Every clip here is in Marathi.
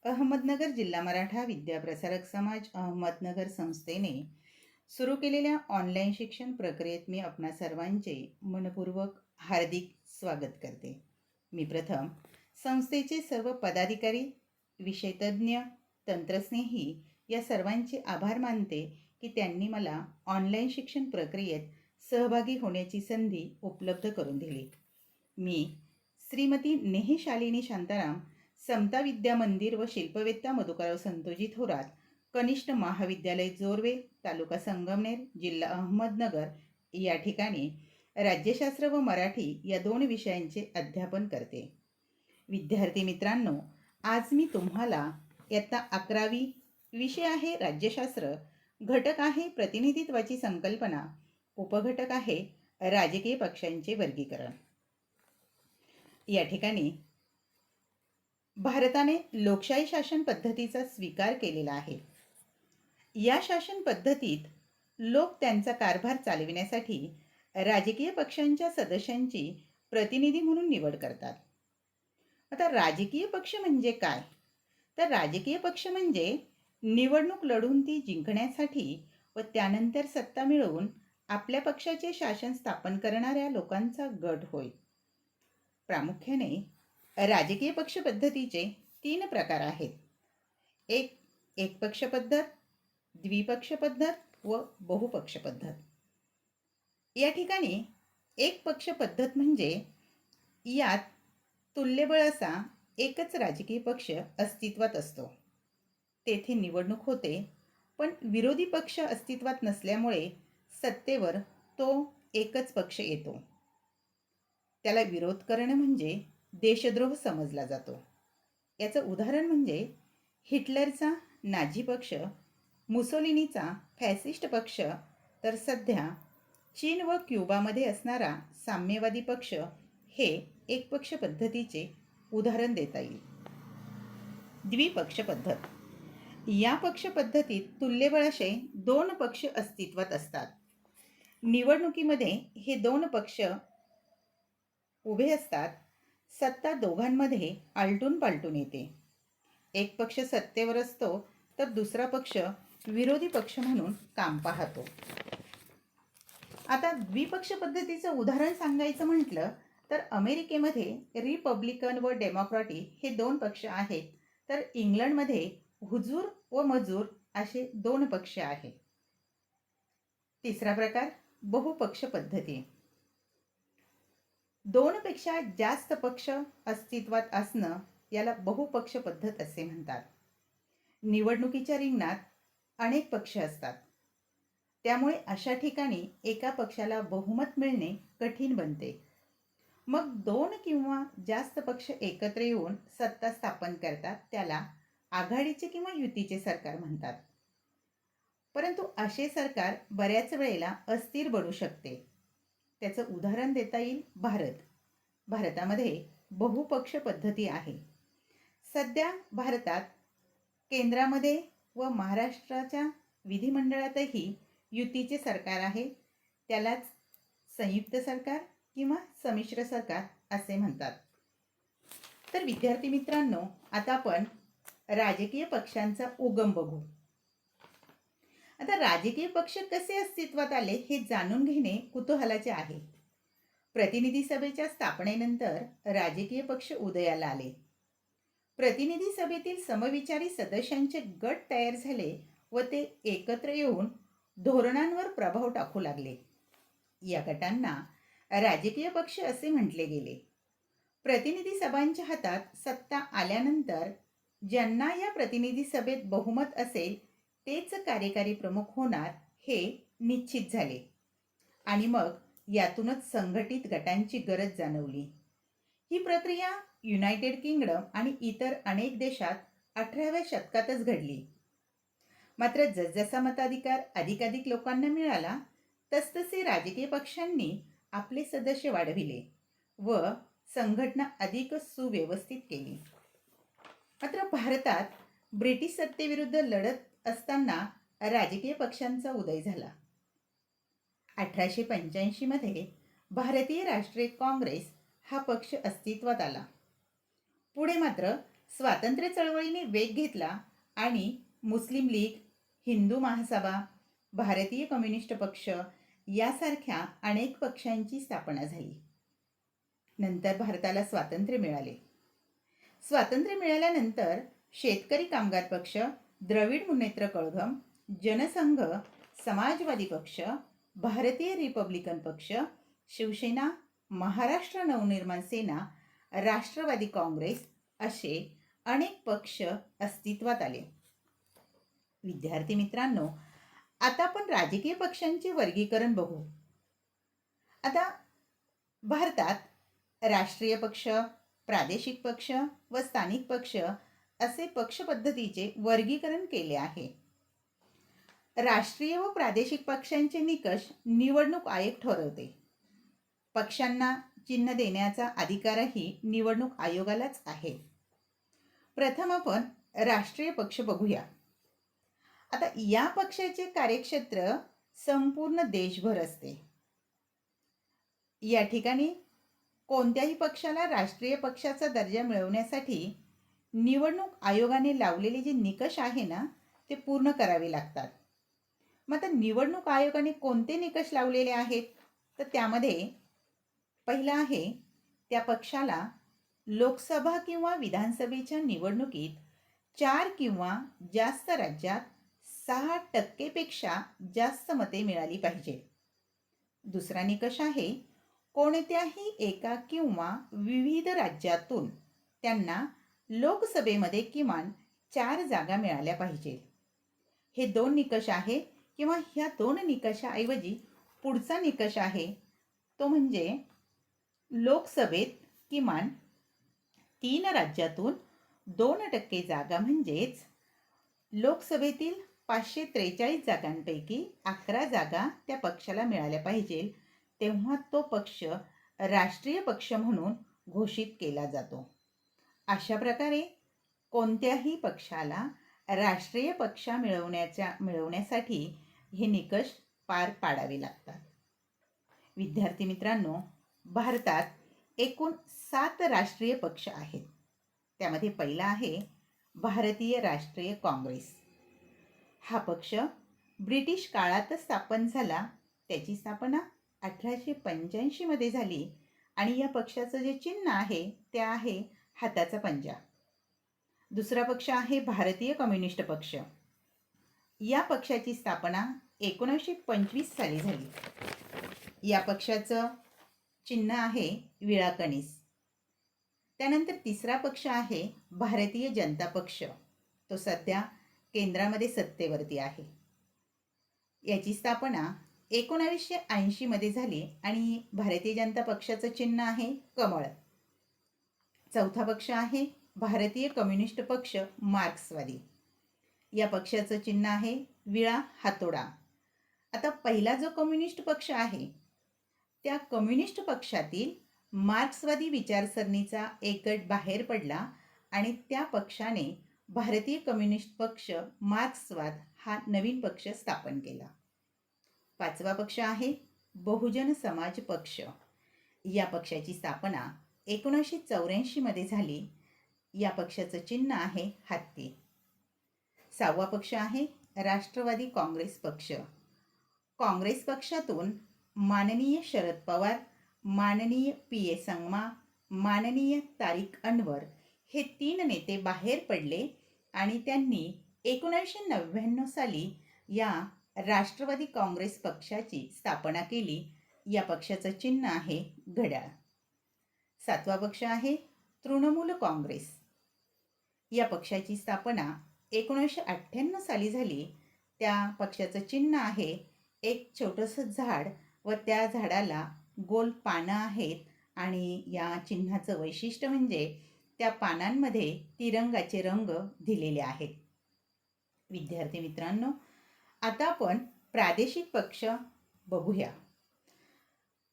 अहमदनगर जिल्हा मराठा विद्याप्रसारक समाज अहमदनगर संस्थेने सुरू केलेल्या ऑनलाईन शिक्षण प्रक्रियेत मी आपणा सर्वांचे मनपूर्वक हार्दिक स्वागत करते. मी प्रथम संस्थेचे सर्व पदाधिकारी, विषयतज्ञ, तंत्रस्नेही या सर्वांचे आभार मानते की त्यांनी मला ऑनलाईन शिक्षण प्रक्रियेत सहभागी होण्याची संधी उपलब्ध करून दिली. मी श्रीमती नेही शांताराम, समता विद्या मंदिर व शिल्पवेत्ता मधुकरराव संतोजी थोरात, कनिष्ठ महाविद्यालय जोरवे, तालुका संगमनेर, जिल्हा अहमदनगर या ठिकाणी राज्यशास्त्र व मराठी या दोन विषयांचे अध्यापन करते. विद्यार्थी मित्रांनो, आज मी तुम्हाला इयत्ता 11वी, विषय आहे राज्यशास्त्र, घटक आहे प्रतिनिधित्वाची संकल्पना, उपघटक आहे राजकीय पक्षांचे वर्गीकरण. या ठिकाणी भारताने लोकशाही शासन पद्धतीचा स्वीकार केलेला आहे. या शासन पद्धतीत लोक त्यांचा कारभार चालविण्यासाठी राजकीय पक्षांच्या सदस्यांची प्रतिनिधी म्हणून निवड करतात. आता राजकीय पक्ष म्हणजे काय? तर राजकीय पक्ष म्हणजे निवडणूक लढून ती जिंकण्यासाठी व त्यानंतर सत्ता मिळवून आपल्या पक्षाचे शासन स्थापन करणाऱ्या लोकांचा गट होय. प्रामुख्याने राजकीय पक्ष पद्धतीचे 3 प्रकार आहेत. एक पक्ष पद्धत, द्विपक्ष पद्धत व बहुपक्ष पद्धत. या ठिकाणी एक पक्ष पद्धत म्हणजे यात तुल्यबळ असा एकच राजकीय पक्ष अस्तित्वात असतो. तेथे निवडणूक होते, पण विरोधी पक्ष अस्तित्वात नसल्यामुळे सत्तेवर तो एकच पक्ष येतो. त्याला विरोध करणं म्हणजे देशद्रोह समजला जातो. याचं उदाहरण म्हणजे हिटलरचा नाझी पक्ष, मुसोलिनीचा फॅसिस्ट पक्ष, तर सध्या चीन व क्युबामध्ये असणारा साम्यवादी पक्ष हे एकपक्ष पद्धतीचे उदाहरण देता येईल. द्विपक्ष पद्धत. या पक्ष पद्धतीत तुल्यबळ असे 2 पक्ष अस्तित्वात असतात. निवडणुकीमध्ये हे 2 पक्ष उभे असतात. सत्ता दोघांमध्ये आलटून पालटून येते. एक पक्ष सत्तेवर असतो तर दुसरा पक्ष विरोधी पक्ष म्हणून काम पाहतो. आता द्विपक्ष पद्धतीचं उदाहरण सांगायचं म्हटलं तर अमेरिकेमध्ये रिपब्लिकन व डेमोक्रॅटिक हे 2 पक्ष आहेत, तर इंग्लंडमध्ये हुजूर व मजूर असे 2 पक्ष आहेत. तिसरा प्रकार बहुपक्ष पद्धती. 2 पेक्षा जास्त पक्ष अस्तित्वात असणं याला बहुपक्ष पद्धत असे म्हणतात. निवडणुकीच्या रिंगणात अनेक पक्ष असतात, त्यामुळे अशा ठिकाणी एका पक्षाला बहुमत मिळणे कठीण बनते. मग 2 किंवा जास्त पक्ष एकत्र येऊन सत्ता स्थापन करतात, त्याला आघाडीचे किंवा युतीचे सरकार म्हणतात. परंतु असे सरकार बऱ्याच वेळेला अस्थिर बनू शकते. त्याचं उदाहरण देता येईल भारत. भारतामध्ये बहुपक्ष पद्धती आहे. सध्या भारतात केंद्रामध्ये व महाराष्ट्राच्या विधिमंडळातही युतीचे सरकार आहे. त्यालाच संयुक्त सरकार किंवा संमिश्र सरकार असे म्हणतात. तर विद्यार्थी मित्रांनो, आता आपण राजकीय पक्षांचा उगम बघू. आता राजकीय पक्ष कसे अस्तित्वात आले हे जाणून घेणे कुतूहलाचे आहे. प्रतिनिधी सभेच्या स्थापनेनंतर राजकीय पक्ष उदयाला आले. प्रतिनिधी सभेतील समविचारी सदस्यांचे गट तयार झाले व ते एकत्र येऊन धोरणांवर प्रभाव टाकू लागले. या गटांना राजकीय पक्ष असे म्हटले गेले. प्रतिनिधी सभांच्या हातात सत्ता आल्यानंतर ज्यांना या प्रतिनिधी सभेत बहुमत असेल तेच कार्यकारी प्रमुख होणार हे निश्चित झाले आणि मग यातूनच संघटित गटांची गरज जाणवली. ही प्रक्रिया युनायटेड किंगडम आणि इतर अनेक देशात 18व्या शतकातच घडली. मात्र जसजसा मताधिकार अधिकाधिक लोकांना मिळाला तसतसे राजकीय पक्षांनी आपले सदस्य वाढविले व संघटना अधिक सुव्यवस्थित केली. मात्र भारतात ब्रिटिश सत्तेविरुद्ध लढत असताना राजकीय पक्षांचा उदय झाला. 1885 मध्ये भारतीय राष्ट्रीय काँग्रेस हा पक्ष अस्तित्वात आला. पुढे मात्र स्वातंत्र्य चळवळीने वेग घेतला आणि मुस्लिम लीग, हिंदू महासभा, भारतीय कम्युनिस्ट पक्ष यासारख्या अनेक पक्षांची स्थापना झाली. नंतर भारताला स्वातंत्र्य मिळाले. स्वातंत्र्य मिळाल्यानंतर शेतकरी कामगार पक्ष, द्रविड मुन्नेत्र कळघम, जनसंघ, समाजवादी पक्ष, भारतीय रिपब्लिकन पक्ष, शिवसेना, महाराष्ट्र नवनिर्माण सेना, राष्ट्रवादी काँग्रेस असे अनेक पक्ष अस्तित्वात आले. विद्यार्थी मित्रांनो, आता आपण राजकीय पक्षांचे वर्गीकरण बघू. आता भारतात राष्ट्रीय पक्ष, प्रादेशिक पक्ष व स्थानिक पक्ष असे पक्ष पद्धतीचे वर्गीकरण केले आहे. राष्ट्रीय व प्रादेशिक पक्षांचे निकष निवडणूक आयोग ठरवते. पक्षांना चिन्ह देण्याचा अधिकारही निवडणूक आयोगालाच आहे. प्रथम आपण राष्ट्रीय पक्ष बघूया. आता या पक्षाचे कार्यक्षेत्र संपूर्ण देशभर असते. या ठिकाणी कोणत्याही पक्षाला राष्ट्रीय पक्षाचा दर्जा मिळवण्यासाठी निवडणूक आयोगाने लावलेले जे निकष आहे ना, ते पूर्ण करावे लागतात. मग आता निवडणूक आयोगाने कोणते निकष लावलेले आहेत, तर त्यामध्ये पहिला आहे, त्या पक्षाला लोकसभा किंवा विधानसभेच्या निवडणुकीत 4 किंवा जास्त राज्यात 6% पेक्षा जास्त मते मिळाली पाहिजे. दुसरा निकष आहे, कोणत्याही एका किंवा विविध राज्यातून त्यांना लोकसभेमध्ये किमान 4 जागा मिळाल्या पाहिजे. हे 2 निकष आहे किंवा ह्या 2 निकषाऐवजी पुढचा निकष आहे तो म्हणजे लोकसभेत किमान 3 राज्यातून 2% जागा, म्हणजेच लोकसभेतील 543 जागांपैकी 11 जागा त्या पक्षाला मिळाल्या पाहिजे. तेव्हा तो पक्ष राष्ट्रीय पक्ष म्हणून घोषित केला जातो. अशा प्रकारे कोणत्याही पक्षाला राष्ट्रीय पक्ष मिळवण्यासाठी हे निकष पार पाडावे लागतात. विद्यार्थी मित्रांनो, भारतात एकूण 7 राष्ट्रीय पक्ष आहेत. त्यामध्ये पहिला आहे भारतीय राष्ट्रीय काँग्रेस. हा पक्ष ब्रिटिश काळातच स्थापन झाला. त्याची स्थापना 1885 मध्ये झाली आणि या पक्षाचं जे चिन्ह आहे ते आहे हाताचा पंजा. दुसरा पक्ष आहे भारतीय कम्युनिस्ट पक्ष. या पक्षाची स्थापना 1925 साली झाली. या पक्षाचं चिन्ह आहे विळा कणीस. त्यानंतर तिसरा पक्ष आहे भारतीय जनता पक्ष. तो सध्या केंद्रामध्ये सत्तेवरती आहे. याची स्थापना 1980 मध्ये झाली आणि भारतीय जनता पक्षाचं चिन्ह आहे कमळ. चौथा पक्ष आहे भारतीय कम्युनिस्ट पक्ष मार्क्सवादी. या पक्षाचं चिन्ह आहे विळा हातोडा. आता पहिला जो कम्युनिस्ट पक्ष आहे त्या कम्युनिस्ट पक्षातील मार्क्सवादी विचारसरणीचा एक गट बाहेर पडला आणि त्या पक्षाने भारतीय कम्युनिस्ट पक्ष मार्क्सवाद हा नवीन पक्ष स्थापन केला. पाचवा पक्ष आहे बहुजन समाज पक्ष. या पक्षाची स्थापना 1984 मध्ये झाली. या पक्षाचं चिन्ह आहे हत्ती. सहावा पक्ष आहे राष्ट्रवादी काँग्रेस पक्ष. काँग्रेस पक्षातून माननीय शरद पवार, माननीय पी.ए. संगमा, माननीय तारिक अनवर हे 3 नेते बाहेर पडले आणि त्यांनी 1999 साली या राष्ट्रवादी काँग्रेस पक्षाची स्थापना केली. या पक्षाचं चिन्ह आहे घड्याळ. सातवा पक्ष आहे तृणमूल काँग्रेस. या पक्षाची स्थापना 1998 साली झाली. त्या पक्षाचं चिन्ह आहे एक छोटंसं झाड व त्या झाडाला गोल पानं आहेत आणि या चिन्हाचं वैशिष्ट्य म्हणजे त्या पानांमध्ये तिरंगाचे रंग दिलेले आहेत. विद्यार्थी मित्रांनो, आता आपण प्रादेशिक पक्ष बघूया.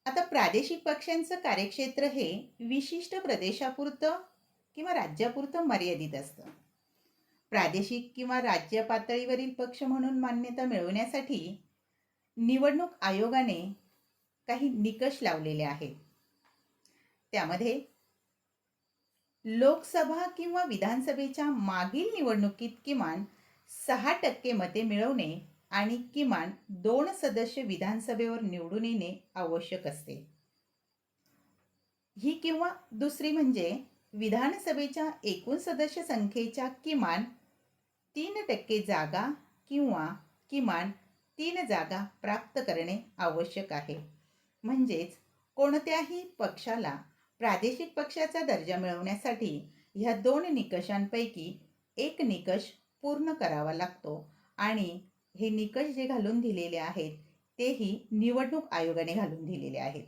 आता प्रादेशिक पक्षांचं कार्यक्षेत्र हे विशिष्ट प्रदेशापुरतं किंवा राज्यापुरतं मर्यादित असतं. प्रादेशिक किंवा राज्य पातळीवरील पक्ष म्हणून मान्यता मिळवण्यासाठी निवडणूक आयोगाने काही निकष लावलेले आहेत. त्यामध्ये लोकसभा किंवा विधानसभेच्या मागील निवडणुकीत किमान 6% मते मिळवणे आणि किमान 2 सदस्य विधानसभेवर निवडून येणे आवश्यक असते. ही किंवा दुसरी म्हणजे विधानसभेच्या एकूण सदस्य संख्येच्या किमान 3% जागा किंवा किमान 3 जागा प्राप्त करणे आवश्यक आहे. म्हणजेच कोणत्याही पक्षाला प्रादेशिक पक्षाचा दर्जा मिळवण्यासाठी ह्या 2 निकषांपैकी एक निकष पूर्ण करावा लागतो आणि हे निकष जे घालून दिलेले आहेत तेही निवडणूक आयोगाने घालून दिलेले आहेत.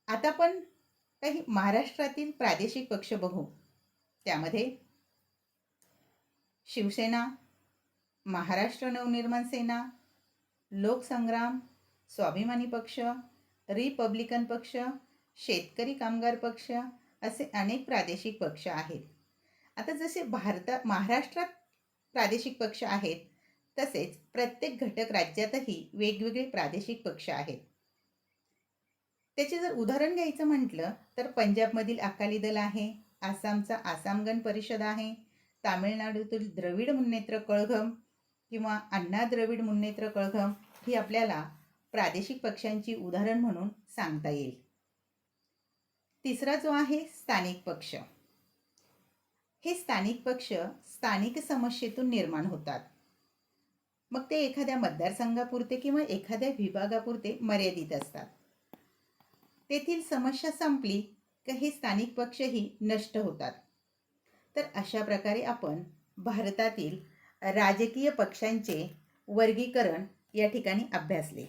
आता आपण काही महाराष्ट्रातील प्रादेशिक पक्ष बघू. त्यामध्ये शिवसेना, महाराष्ट्र नवनिर्माण सेना, लोकसंग्राम, स्वाभिमानी पक्ष, रिपब्लिकन पक्ष, शेतकरी कामगार पक्ष असे अनेक प्रादेशिक पक्ष आहेत. आता जसे महाराष्ट्रात प्रादेशिक पक्ष आहेत तसेच प्रत्येक घटक राज्यातही वेगवेगळे प्रादेशिक पक्ष आहेत. त्याचे जर उदाहरण घ्यायचं म्हटलं तर पंजाबमधील अकाली दल आहे, आसामचा आसाम गण परिषद आहे, तामिळनाडूतील द्रविड मुन्नेत्र कळघम किंवा अण्णा द्रविड मुन्नेत्र कळघम ही आपल्याला प्रादेशिक पक्षांची उदाहरण म्हणून सांगता येईल. तिसरा जो आहे स्थानिक पक्ष. हे स्थानिक पक्ष स्थानिक समस्येतून निर्माण होतात. मग ते एखाद्या मतदारसंघापुरते किंवा एखाद्या विभागापुरते मर्यादित असतात. तेथील समस्या संपली की हे स्थानिक पक्षही नष्ट होतात. तर अशा प्रकारे आपण भारतातील राजकीय पक्षांचे वर्गीकरण या ठिकाणी अभ्यासले.